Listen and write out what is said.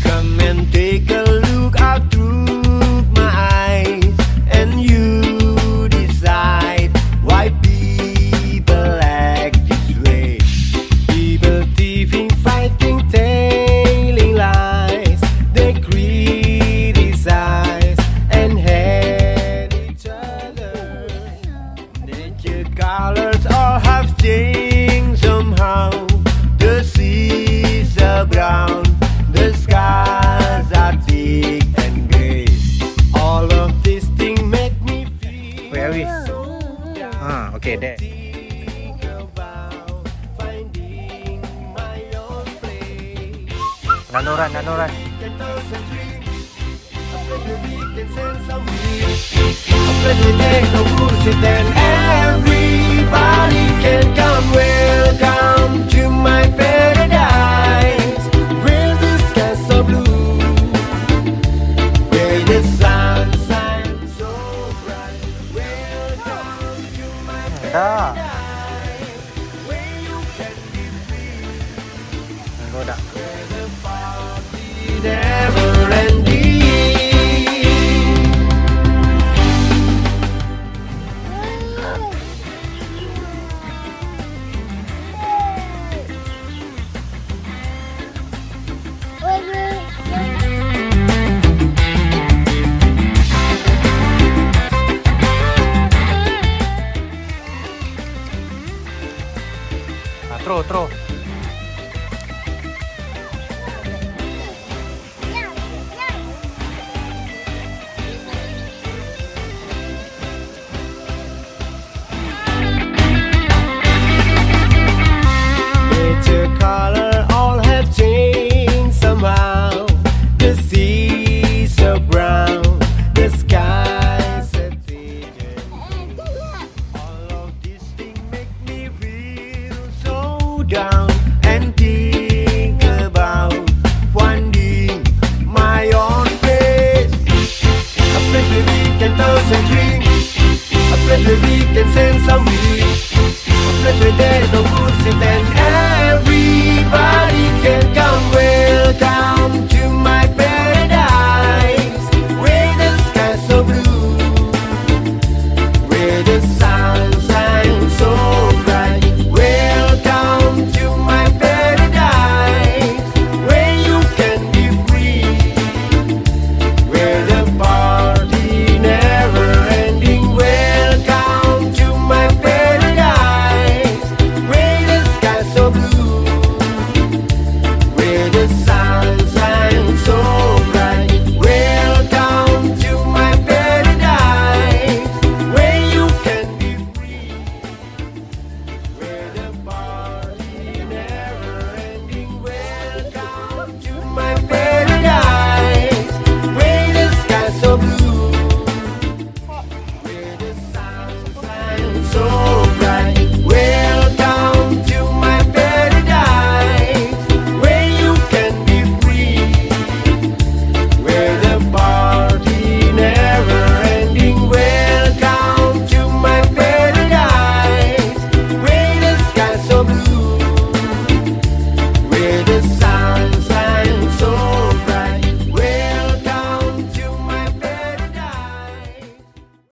Come and take a look out through my eyes, and you decide why people act this way. People thieving, fighting, telling lies. They criticize and hate each other. Nature colors all have changed somehow. The seas are brown, the skies are thick and gray. All of these things make me feel Where are we? so down. Okay, there. Think about finding my own place. Nanoran. Can toss and drink, a place where we can send some wind, a place where there's no bullshit and everybody can come. Welcome to my paradise, where the skies are blue, where the sun shines so bright. Welcome to my Dah. paradise, where you can be free, Go dah. where the party dance.